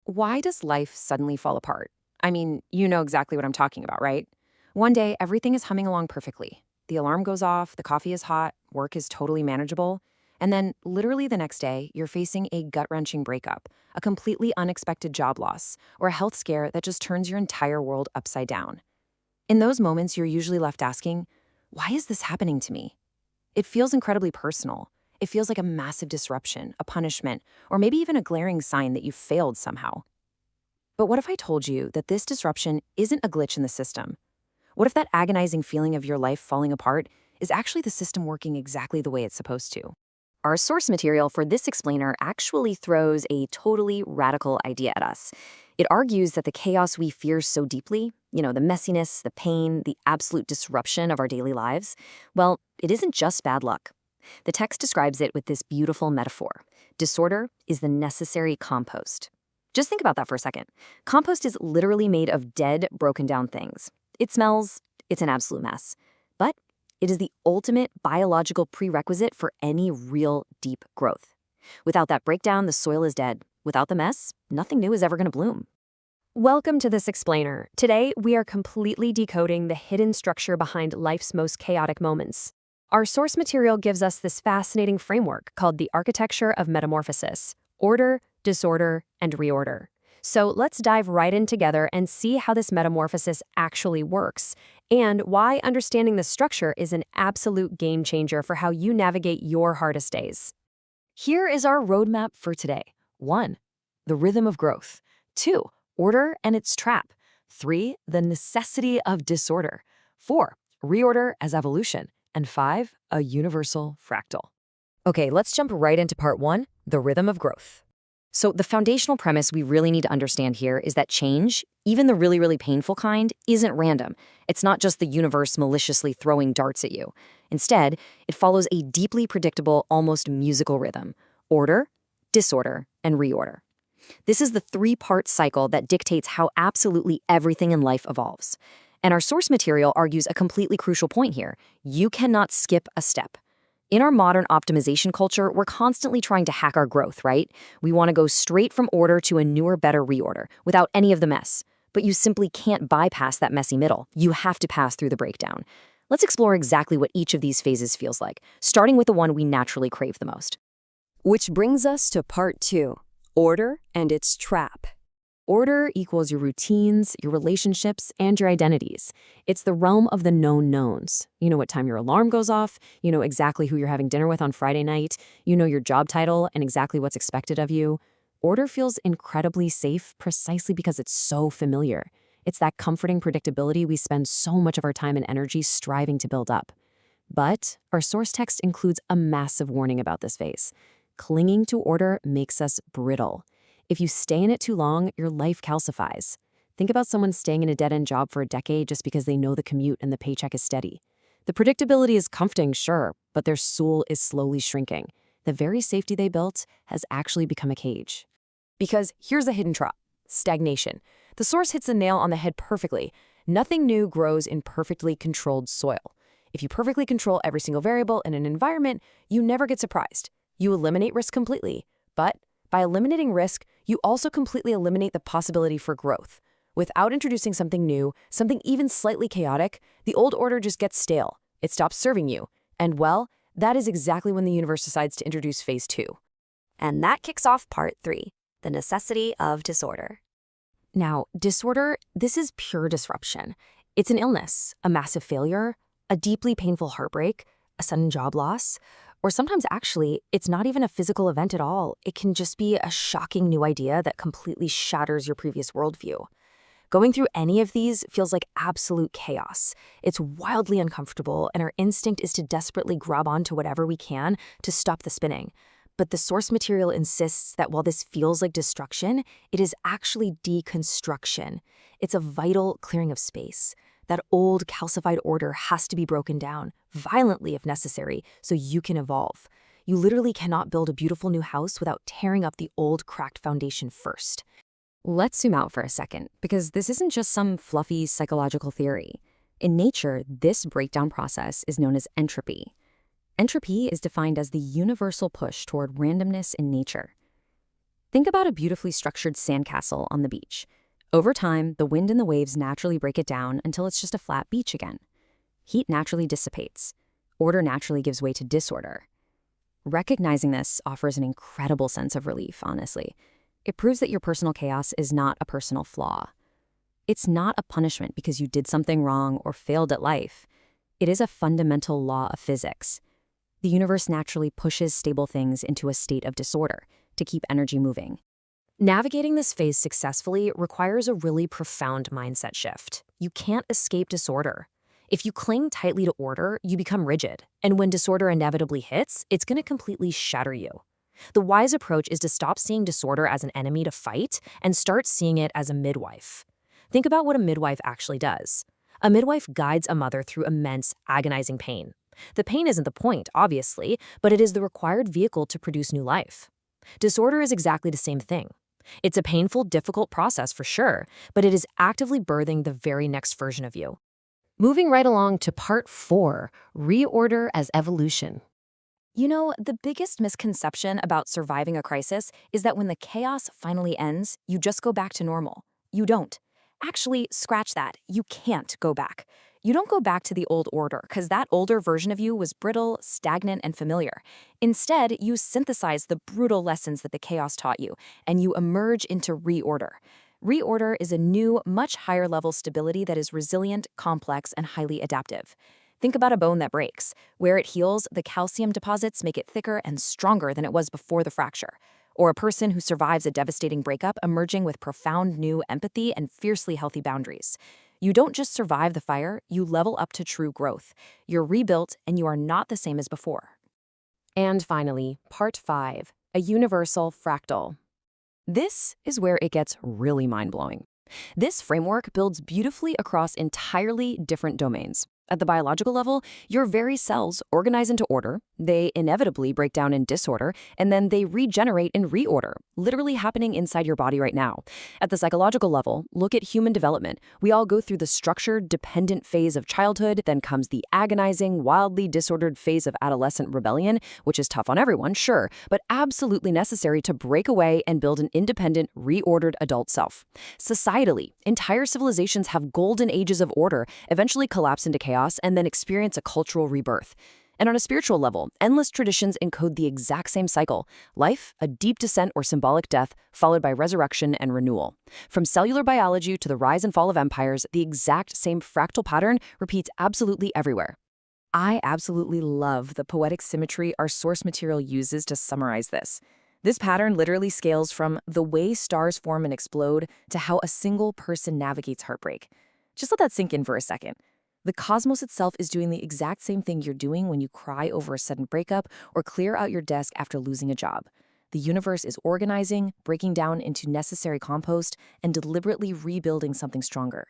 Why does life suddenly fall apart? I mean, you know exactly what I'm talking about, right? One day, everything is humming along perfectly. The alarm goes off, the coffee is hot, work is totally manageable. And then, literally the next day, you're facing a gut wrenching breakup, a completely unexpected job loss, or a health scare that just turns your entire world upside down. In those moments, you're usually left asking, why is this happening to me? It feels incredibly personal. It feels like a massive disruption, a punishment, or maybe even a glaring sign that you failed somehow. But what if I told you that this disruption isn't a glitch in the system? What if that agonizing feeling of your life falling apart is actually the system working exactly the way it's supposed to? Our source material for this explainer actually throws a totally radical idea at us. It argues that the chaos we fear so deeply, the messiness, the pain, the absolute disruption of our daily lives, well, it isn't just bad luck. The text describes it with this beautiful metaphor. Disorder is the necessary compost. Just think about that for a second. Compost is literally made of dead, broken down things. It smells, it's an absolute mess. But it is the ultimate biological prerequisite for any real deep growth. Without that breakdown, the soil is dead. Without the mess, nothing new is ever going to bloom. Welcome to this explainer. Today, we are completely decoding the hidden structure behind life's most chaotic moments. Our source material gives us this fascinating framework called the architecture of metamorphosis: order, disorder, and reorder. So let's dive right in together and see how this metamorphosis actually works, and why understanding the structure is an absolute game changer for how you navigate your hardest days. Here is our roadmap for today. 1. The rhythm of growth. 2. Order and its trap. 3. The necessity of disorder. 4. Reorder as evolution. And 5. A universal fractal. Okay, let's jump right into part 1, the rhythm of growth. So the foundational premise we really need to understand here is that change, even the really, really painful kind, isn't random. It's not just the universe maliciously throwing darts at you. Instead, it follows a deeply predictable, almost musical rhythm: order, disorder, and reorder. This is the three-part cycle that dictates how absolutely everything in life evolves. And our source material argues a completely crucial point here. You cannot skip a step. In our modern optimization culture, we're constantly trying to hack our growth, right? We want to go straight from order to a newer, better reorder without any of the mess. But you simply can't bypass that messy middle. You have to pass through the breakdown. Let's explore exactly what each of these phases feels like, starting with the one we naturally crave the most. Which brings us to part 2, order and its trap. Order equals your routines, your relationships, and your identities. It's the realm of the known knowns. You know what time your alarm goes off, you know exactly who you're having dinner with on Friday night, you know your job title and exactly what's expected of you. Order feels incredibly safe precisely because it's so familiar. It's that comforting predictability we spend so much of our time and energy striving to build up. But our source text includes a massive warning about this phase. Clinging to order makes us brittle. If you stay in it too long, your life calcifies. Think about someone staying in a dead-end job for a decade just because they know the commute and the paycheck is steady. The predictability is comforting, sure, but their soul is slowly shrinking. The very safety they built has actually become a cage. Because here's a hidden trap: stagnation. The source hits the nail on the head perfectly. Nothing new grows in perfectly controlled soil. If you perfectly control every single variable in an environment, you never get surprised. You eliminate risk completely. But by eliminating risk, you also completely eliminate the possibility for growth. Without introducing something new, something even slightly chaotic, the old order just gets stale. It stops serving you. And well, that is exactly when the universe decides to introduce phase 2. And that kicks off part 3, the necessity of disorder. Now, disorder, this is pure disruption. It's an illness, a massive failure, a deeply painful heartbreak, a sudden job loss, or sometimes actually, it's not even a physical event at all. It can just be a shocking new idea that completely shatters your previous worldview. Going through any of these feels like absolute chaos. It's wildly uncomfortable, and our instinct is to desperately grab onto whatever we can to stop the spinning. But the source material insists that while this feels like destruction, it is actually deconstruction. It's a vital clearing of space. That old calcified order has to be broken down, violently if necessary, so you can evolve. You literally cannot build a beautiful new house without tearing up the old cracked foundation first. Let's zoom out for a second, because this isn't just some fluffy psychological theory. In nature, this breakdown process is known as entropy. Entropy is defined as the universal push toward randomness in nature. Think about a beautifully structured sandcastle on the beach. Over time, the wind and the waves naturally break it down until it's just a flat beach again. Heat naturally dissipates. Order naturally gives way to disorder. Recognizing this offers an incredible sense of relief, honestly. It proves that your personal chaos is not a personal flaw. It's not a punishment because you did something wrong or failed at life. It is a fundamental law of physics. The universe naturally pushes stable things into a state of disorder to keep energy moving. Navigating this phase successfully requires a really profound mindset shift. You can't escape disorder. If you cling tightly to order, you become rigid, and when disorder inevitably hits, it's going to completely shatter you. The wise approach is to stop seeing disorder as an enemy to fight and start seeing it as a midwife. Think about what a midwife actually does. A midwife guides a mother through immense, agonizing pain. The pain isn't the point, obviously, but it is the required vehicle to produce new life. Disorder is exactly the same thing. It's a painful, difficult process for sure, but it is actively birthing the very next version of you. Moving right along to part 4, reorder as evolution. You know, the biggest misconception about surviving a crisis is that when the chaos finally ends, you just go back to normal. You don't. Actually, scratch that. You can't go back. You don't go back to the old order because that older version of you was brittle, stagnant, and familiar. Instead, you synthesize the brutal lessons that the chaos taught you, and you emerge into reorder. Reorder is a new, much higher level stability that is resilient, complex, and highly adaptive. Think about a bone that breaks. Where it heals, the calcium deposits make it thicker and stronger than it was before the fracture. Or a person who survives a devastating breakup emerging with profound new empathy and fiercely healthy boundaries. You don't just survive the fire, you level up to true growth. You're rebuilt, and you are not the same as before. And finally, part 5, a universal fractal. This is where it gets really mind-blowing. This framework builds beautifully across entirely different domains. At the biological level, your very cells organize into order, they inevitably break down in disorder, and then they regenerate in reorder, literally happening inside your body right now. At the psychological level, look at human development. We all go through the structured, dependent phase of childhood, then comes the agonizing, wildly disordered phase of adolescent rebellion, which is tough on everyone, sure, but absolutely necessary to break away and build an independent, reordered adult self. Societally, entire civilizations have golden ages of order, eventually collapse into chaos, and then experience a cultural rebirth. And on a spiritual level, endless traditions encode the exact same cycle: life, a deep descent or symbolic death, followed by resurrection and renewal. From cellular biology to the rise and fall of empires, the exact same fractal pattern repeats absolutely everywhere. I absolutely love the poetic symmetry our source material uses to summarize this. This pattern literally scales from the way stars form and explode to how a single person navigates heartbreak. Just let that sink in for a second. The cosmos itself is doing the exact same thing you're doing when you cry over a sudden breakup or clear out your desk after losing a job. The universe is organizing, breaking down into necessary compost, and deliberately rebuilding something stronger.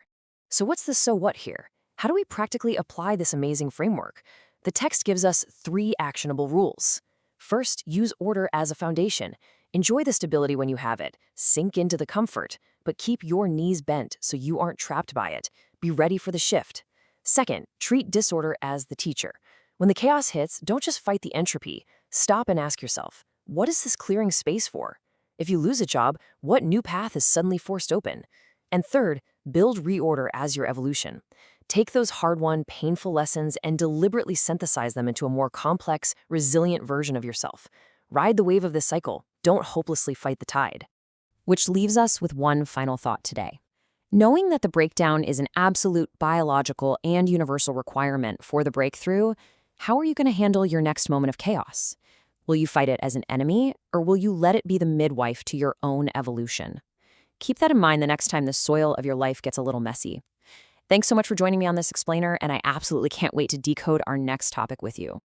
So what's the so what here? How do we practically apply this amazing framework? The text gives us 3 actionable rules. First, use order as a foundation. Enjoy the stability when you have it. Sink into the comfort, but keep your knees bent so you aren't trapped by it. Be ready for the shift. Second, treat disorder as the teacher. When the chaos hits, don't just fight the entropy. Stop and ask yourself, what is this clearing space for? If you lose a job, what new path is suddenly forced open? And third, build reorder as your evolution. Take those hard-won, painful lessons and deliberately synthesize them into a more complex, resilient version of yourself. Ride the wave of this cycle. Don't hopelessly fight the tide. Which leaves us with one final thought today. Knowing that the breakdown is an absolute biological and universal requirement for the breakthrough, how are you going to handle your next moment of chaos? Will you fight it as an enemy, or will you let it be the midwife to your own evolution? Keep that in mind the next time the soil of your life gets a little messy. Thanks so much for joining me on this explainer, and I absolutely can't wait to decode our next topic with you.